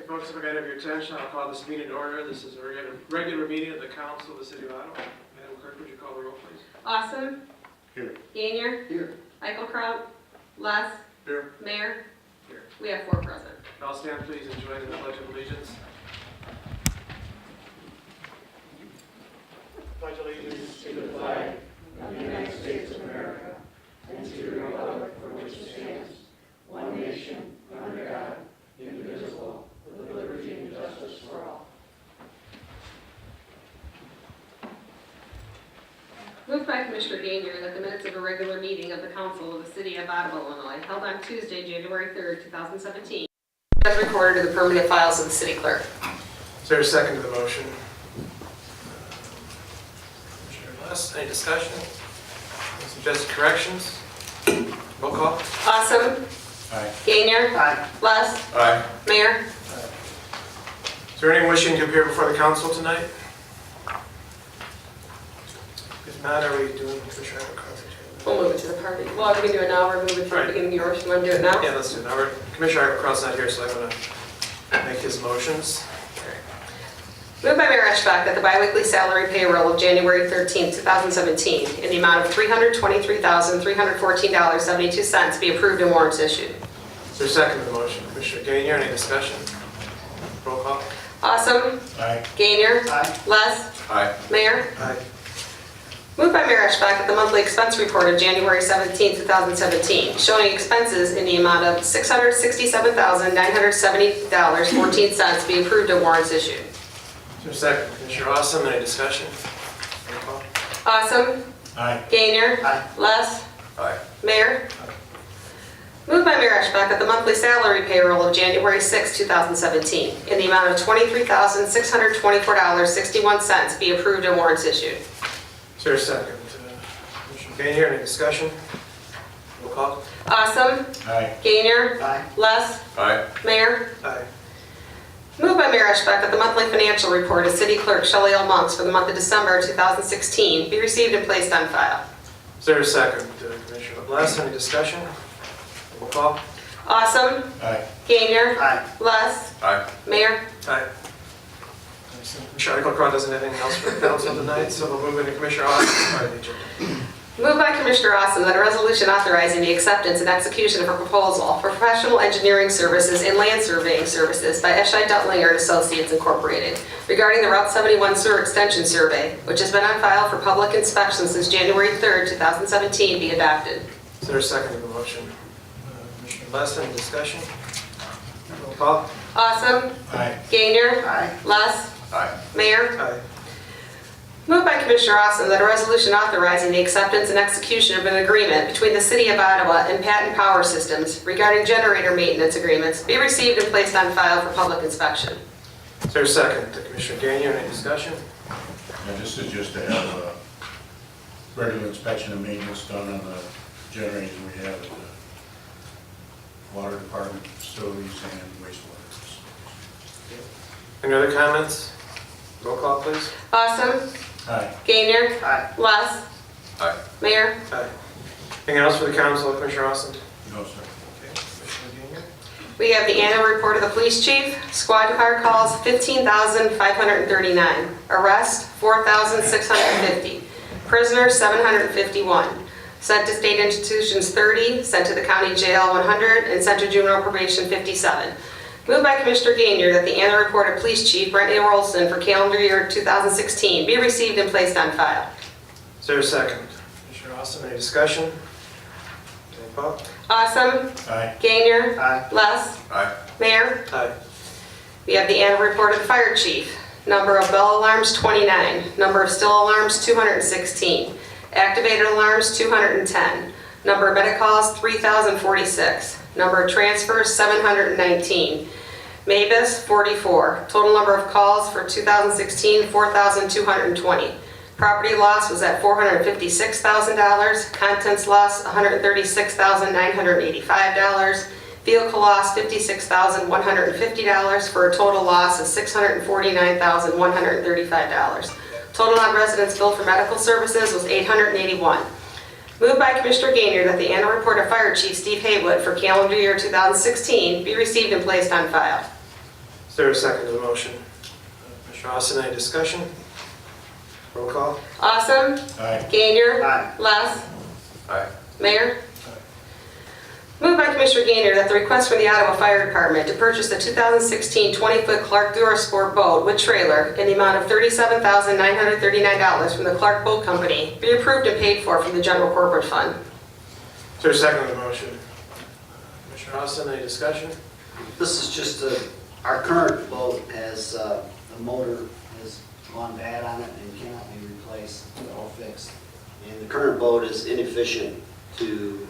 Folks, if I can have your attention, I'll call this meeting to order. This is a regular meeting of the Council of the City of Ottawa. Madam Clerk, would you call the roll, please? Awesome. Here. Gainier. Here. Eichelkraut. Les. Here. Mayor. Here. We have 4 present. I'll stand, please, and join in the Pledge of Allegiance. Pledge allegiance to the flag of the United States of America and to the republic for which it stands, one nation, under God, indivisible, with liberty and justice for all. Moved by Commissioner Gainier that the minutes of a regular meeting of the Council of the City of Ottawa, Illinois, held on Tuesday, January 3rd, 2017, as recorded in the permanent files of the City Clerk. Is there a second to the motion? Commissioner Les, any discussion? Any suggested corrections? Roll call. Awesome. Aye. Gainier. Aye. Les. Aye. Mayor. Is there anyone wishing to appear before the council tonight? If not, are we doing Commissioner Eichelkraut? We'll move it to the party. Well, we can do it now. We're moving to Right. the beginning of yours. You want to do it now? Yeah, let's do it now. Commissioner Eichelkraut's not here, so I'm going to make his motions. Moved by Mayor Eschbach that the biweekly salary payroll of January 13, 2017 in the amount of $323,314.72 be approved and warrants issued. Is there a second to the motion? Commissioner Gainier, any discussion? Roll call. Awesome. Aye. Gainier. Aye. Les. Aye. Mayor. Aye. Moved by Mayor Eschbach that the monthly expense report of January 17, 2017, showing expenses in the amount of $667,970.14 be approved and warrants issued. Is there a second? Commissioner Awesome, any discussion? Roll call. Awesome. Aye. Gainier. Aye. Les. Aye. Mayor. Moved by Mayor Eschbach that the monthly salary payroll of January 6, 2017 in the amount of $23,624.61 be approved and warrants issued. Is there a second? Commissioner Gainier, any discussion? Roll call. Awesome. Aye. Gainier. Aye. Les. Aye. Mayor. Aye. Moved by Mayor Eschbach that the monthly financial report of City Clerk Shelley L. Monks for the month of December 2016 be received and placed on file. Is there a second? Commissioner Les, any discussion? Roll call. Awesome. Aye. Gainier. Aye. Les. Aye. Mayor. Aye. Commissioner Eichelkraut doesn't have anything else for the council tonight, so we'll move into Commissioner Awesome. Part of the agenda. Moved by Commissioner Awesome that a resolution authorizing the acceptance and execution of a proposal for professional engineering services and land surveying services by Eshi Duttlinger and Associates Incorporated regarding the Route 71 sewer extension survey, which has been on file for public inspection since January 3rd, 2017, be adopted. Is there a second to the motion? Commissioner Les, any discussion? Roll call. Awesome. Aye. Gainier. Aye. Les. Aye. Mayor. Aye. Moved by Commissioner Awesome that a resolution authorizing the acceptance and execution of an agreement between the City of Ottawa and Patent Power Systems regarding generator maintenance agreements be received and placed on file for public inspection. Is there a second to Commissioner Gainier? Any discussion? And this is just to have a regular inspection and maintenance done on the generators we have at the water department facilities and wastewater facilities. Any other comments? Roll call, please. Awesome. Aye. Gainier. Aye. Les. Aye. Mayor. Aye. Anything else for the council, Commissioner Awesome? No, sir. Okay. Commissioner Gainier? We have the annual report of the police chief. Squad car calls 15,539. Arrest 4,650. Prisoners 751. Sent to state institutions 30. Sent to the county jail 100. And sent to juvenile probation 57. Moved by Commissioner Gainier that the annual report of Police Chief Brent A. Rolston for calendar year 2016 be received and placed on file. Is there a second? Commissioner Awesome, any discussion? Roll call. Awesome. Aye. Gainier. Aye. Les. Aye. Mayor. Aye. We have the annual report of the Fire Chief. Number of bell alarms 29. Number of still alarms 216. Activated alarms 210. Number of medic calls 3,046. Number of transfers 719. Mavis 44. Total number of calls for 2016 4,220. Property loss was at $456,000. Contents loss $136,985. Vehicle loss $56,150 for a total loss of $649,135. Total non-residents billed for medical services was 881. Moved by Commissioner Gainier that the annual report of Fire Chief Steve Haywood for calendar year 2016 be received and placed on file. Is Is there a second to the motion? Commissioner Austin, any discussion? Roll call. Awesome. Aye. Gainer. Aye. Less. Aye. Mayor. Moved by Commissioner Gainer that the request from the Ottawa Fire Department to purchase the 2016 20-foot Clark Durasport boat with trailer in the amount of $37,939 from the Clark Boat Company be approved and paid for from the general corporate fund. Is there a second to the motion? Commissioner Austin, any discussion? This is just our current boat has, the motor has gone bad on it and cannot be replaced or fixed. And the current boat is inefficient to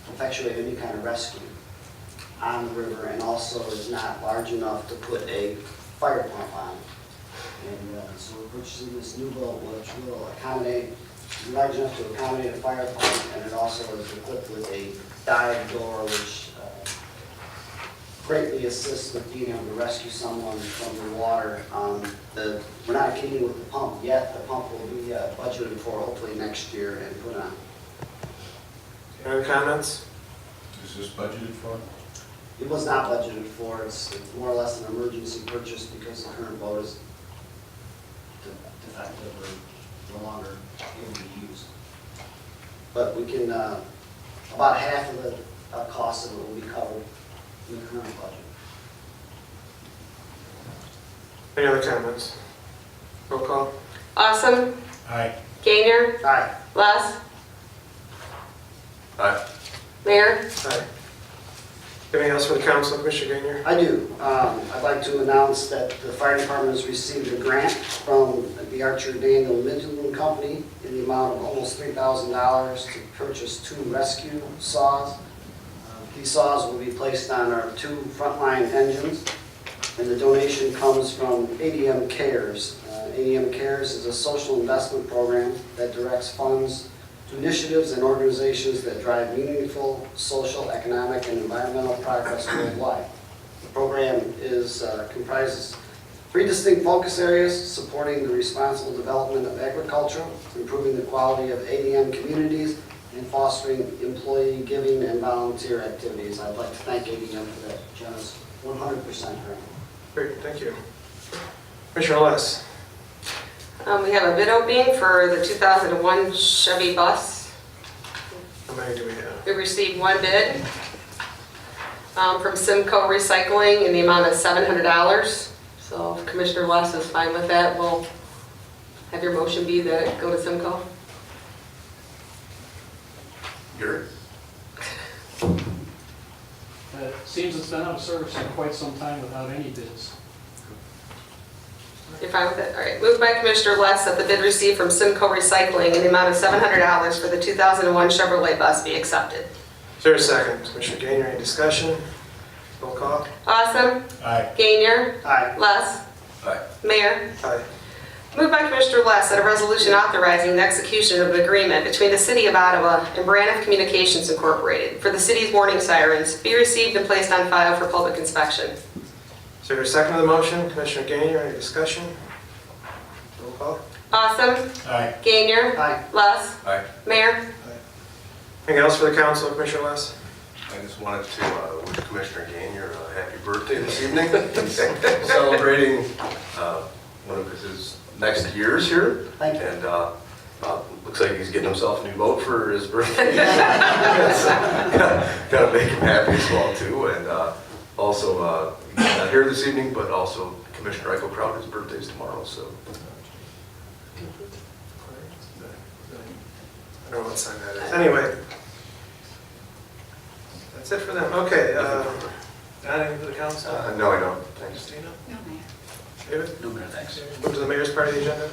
effectuate any kind of rescue on the river, and also is not large enough to put a fire pump on. And so we're purchasing this new boat, which will accommodate, large enough to accommodate a fire pump, and it also is equipped with a dive door, which greatly assists with being able to rescue someone from the water. We're not kidding with the pump yet. The pump will be budgeted for hopefully next year and put on. Any other comments? Is this budgeted for? It was not budgeted for. It's more or less an emergency purchase because the current boat is defective or no longer able to be used. But we can, about half of the cost of it will be covered in the current budget. Any other comments? Roll call. Awesome. Aye. Gainer. Aye. Less. Aye. Mayor. Aye. Anything else for the council, Commissioner Gainer? I do. I'd like to announce that the fire department has received a grant from the Archer Daniel Midland Company in the amount of almost $3,000 to purchase 2 rescue saws. These saws will be placed on our 2 frontline engines, and the donation comes from ADM Cares. ADM Cares is a social investment program that directs funds to initiatives and organizations that drive meaningful social, economic, and environmental progress worldwide. The program comprises 3 distinct focus areas: supporting the responsible development of agriculture, improving the quality of ADM communities, and fostering employee giving and volunteer activities. I'd like to thank ADM for that generous 100% grant. Great, thank you. Commissioner Less. We have a bid opening for the 2001 Chevy bus. How many do we have? We received 1 bid from Simcoe Recycling in the amount of $700. So if Commissioner Less is fine with that, we'll have your motion be that it go to Simcoe. Gary? It seems it's been out of service for quite some time without any bids. You're fine with it? All right. Moved by Commissioner Less that the bid received from Simcoe Recycling in the amount of $700 for the 2001 Chevrolet bus be accepted. Is there a second? Commissioner Gainer, any discussion? Roll call. Awesome. Aye. Gainer. Aye. Less. Aye. Mayor. Aye. Moved by Commissioner Less that a resolution authorizing the execution of an agreement between the City of Ottawa and Braniff Communications Incorporated for the city's warning sirens be received and placed on file for public inspection. Is there a second to the motion? Commissioner Gainer, any discussion? Roll call. Awesome. Aye. Gainer. Aye. Less. Aye. Mayor. Anything else for the council, Commissioner Less? I just wanted to wish Commissioner Gainer a happy birthday this evening. He's celebrating one of his next years here. Thank you. And looks like he's getting himself a new boat for his birthday. Gotta make him happy as well too. And also, he's not here this evening, but also Commissioner Eichel Crowder's birthday is tomorrow, so. I don't know what sign that is. Anyway. That's it for them. Okay. Not anything for the council? No, I don't. Thanks. Christina? No, Mayor. David? No, Mayor, thanks. Move to the mayor's part of the agenda.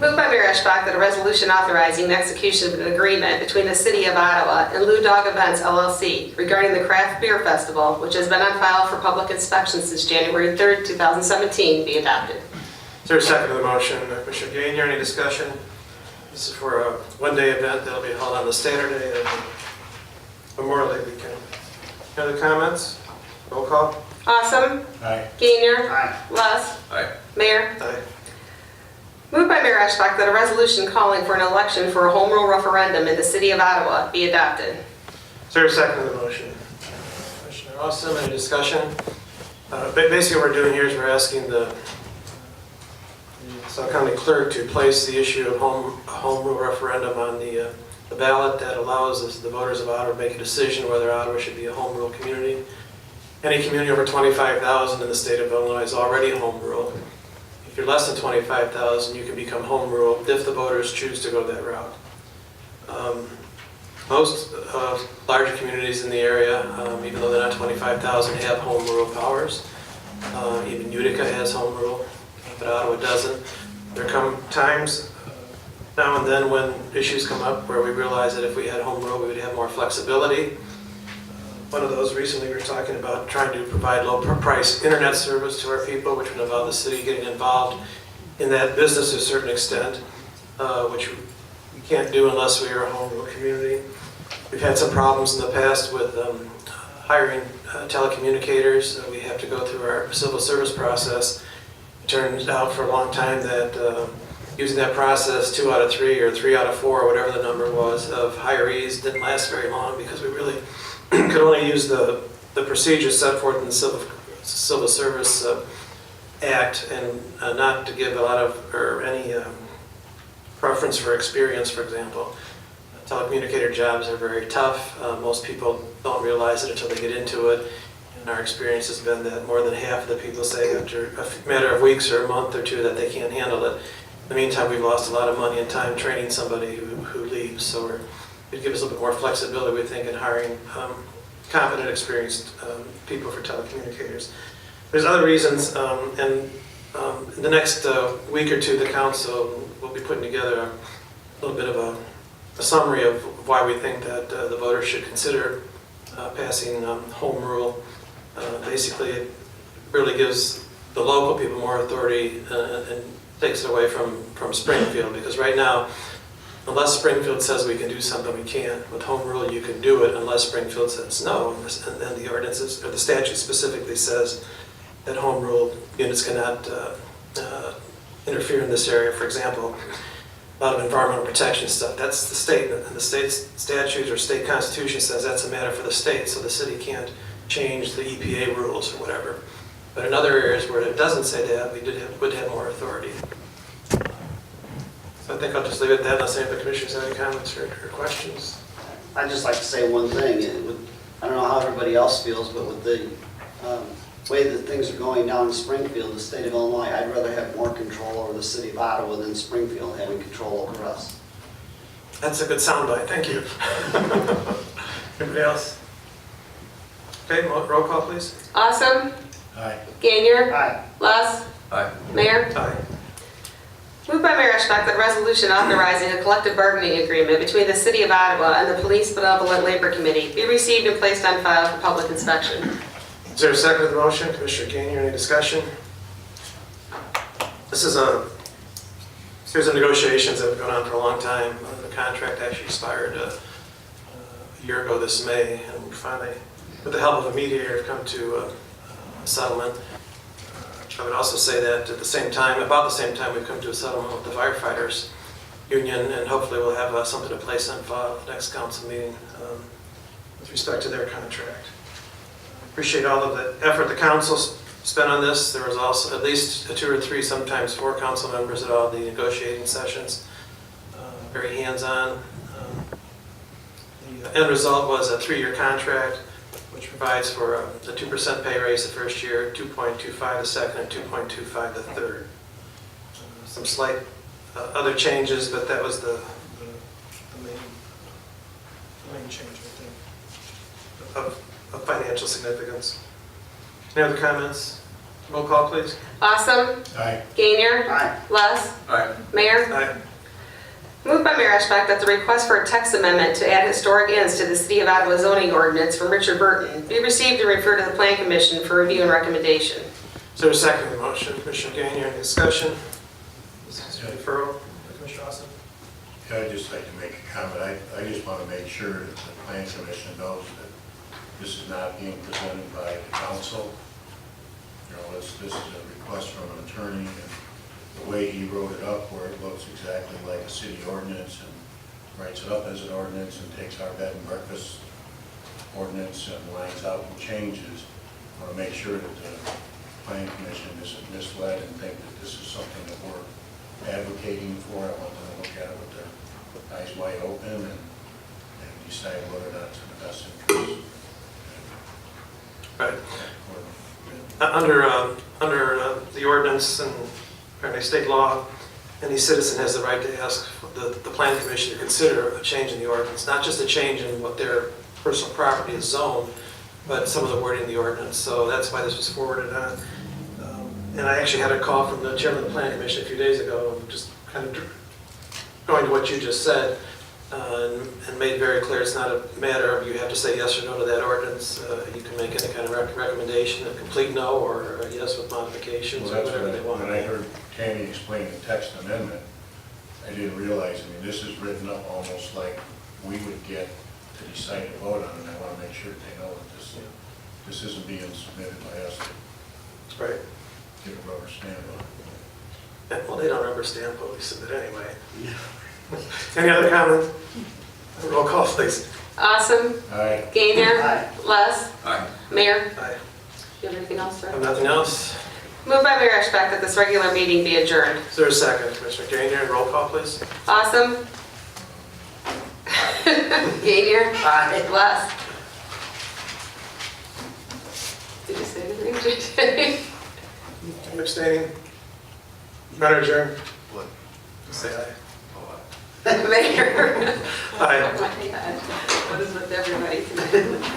Moved by Mayor Eschbach that a resolution authorizing the execution of an agreement between the City of Ottawa and Lou Dog Events LLC regarding the Craft Beer Festival, which has been on file for public inspection since January 3rd, 2017, be adopted. Is there a second to the motion? Commissioner Gainer, any discussion? This is for a one-day event that'll be held on the Saturday of Memorial Day weekend. Any other comments? Roll call. Awesome. Aye. Gainer. Aye. Less. Aye. Mayor. Aye. Moved by Mayor Eschbach that a resolution calling for an election for a home rule referendum in the City of Ottawa be adopted. Is there a second to the motion? Commissioner Austin, any discussion? Basically, what we're doing here is we're asking the Sauk County Clerk to place the issue of home rule referendum on the ballot that allows the voters of Ottawa to make a decision whether Ottawa should be a home rule community. Any community over 25,000 in the state of Illinois is already home rule. If you're less than 25,000, you can become home rule if the voters choose to go that route. Most larger communities in the area, even though they're not 25,000, have home rule powers. Even Utica has home rule, but Ottawa doesn't. There come times now and then when issues come up where we realize that if we had home rule, we would have more flexibility. One of those recently we were talking about trying to provide low price internet service to our people, which would involve the city getting involved in that business to a certain extent, which we can't do unless we are a home rule community. We've had some problems in the past with hiring telecommunicators. We have to go through our civil service process. It turns out for a long time that using that process, 2 out of 3 or 3 out of 4, or whatever the number was, of hirees didn't last very long because we really could only use the procedures set forth in the Civil Service Act and not to give a lot of, or any preference for experience, for example. Telecommunicator jobs are very tough. Most people don't realize it until they get into it. And our experience has been that more than half of the people say after a matter of weeks or a month or two that they can't handle it. In the meantime, we've lost a lot of money and time training somebody who leaves. So it gives us a little bit more flexibility, we think, in hiring competent, experienced people for telecommunicators. There's other reasons, and in the next week or two, the council will be putting together a little bit of a summary of why we think that the voters should consider passing home rule. Basically, it really gives the local people more authority and takes it away from Springfield, because right now, unless Springfield says we can do something, we can't. With home rule, you can do it unless Springfield says no, and then the ordinances, or the statute specifically says that home rule units cannot interfere in this area. For example, a lot of environmental protection stuff, that's the state, and the state statutes or state constitution says that's a matter for the state, so the city can't change the EPA rules or whatever. But in other areas where it doesn't say that, we would have more authority. So I think I'll just leave it at that unless any of the commissioners have any comments or questions. I'd just like to say one thing. I don't know how everybody else feels, but with the way that things are going down in Springfield, the state of Illinois, I'd rather have more control over the city of Ottawa than Springfield having control over us. That's a good soundbite, thank you. Anybody else? Okay, roll call, please. Awesome. Aye. Gainier. Aye. Les. Aye. Mayor. Aye. Moved by Mayor Eschbach that resolution authorizing a collective bargaining agreement between the City of Ottawa and the Police Benevolent Labor Committee be received and placed on file for public inspection. Is there a second to the motion? Commissioner Gainier, any discussion? This is a series of negotiations that have gone on for a long time. The contract actually expired a year ago this May, and we finally, with the help of a mediator, have come to a settlement. I would also say that at the same time, about the same time, we've come to a settlement with the firefighters union, and hopefully we'll have something to place on file at the next council meeting with respect to their contract. Appreciate all of the effort the council spent on this. There was also at least 2 or 3, sometimes 4 council members at all the negotiating sessions, very hands-on. The end result was a 3-year contract, which provides for a 2% pay raise the first year, 2.25 the second, and 2.25 the third. Some slight other changes, but that was the main change, I think, of financial significance. Any other comments? Roll call, please. Awesome. Aye. Gainier. Aye. Les. Aye. Mayor. Aye. Moved by Mayor Eschbach that the request for a text amendment to add historic inns to the City of Ottawa zoning ordinance from Richard Burton be received and referred to the Plan Commission for review and recommendation. Is there a second to the motion? Commissioner Gainier, any discussion? This is referral. Commissioner Austin? Yeah, I'd just like to make a comment. I just want to make sure that the Plan Commission knows that this is not being presented by the council. You know, this is a request from an attorney, and the way he wrote it up, where it looks exactly like a city ordinance and writes it up as an ordinance and takes our bed and breakfast ordinance and lines out and changes. want to make sure that the planning commission isn't misled and think that this is something that we're advocating for. I want them to look at it with their eyes wide open and decide whether or not it's in the best interest. Right. Under the ordinance and apparently state law, any citizen has the right to ask the planning commission to consider a change in the ordinance, not just a change in what their personal property is zoned, but some of the wording in the ordinance. So that's why this was forwarded on. And I actually had a call from the chairman of the planning commission a few days ago, just kind of going to what you just said, and made very clear it's not a matter of you have to say yes or no to that ordinance. You can make any kind of recommendation, a complete no or a yes with modifications, Well, or that's whatever they want. when I heard Tammy explain the text amendment, I didn't realize, I mean, this is written up almost like we would get to decide to vote on it. I want to make sure they know that this isn't being submitted by us to Right. get a rubber stamp on it. Well, they don't rubber stamp what we submit anyway. Any other comments? Roll call, please. Awesome. Aye. Gainier. Aye. Les. Aye. Mayor. Aye. You have anything else, sir? Nothing else? Moved by Mayor Eschbach that this regular meeting be adjourned. Is there a second? Commissioner Gainier, roll call, please. Awesome. Gainier. Aye. Les. Did you say anything? I'm abstaining. Matter adjourned. What? Say aye. Oh, aye. Mayor. Aye. Oh my God. What is with everybody tonight?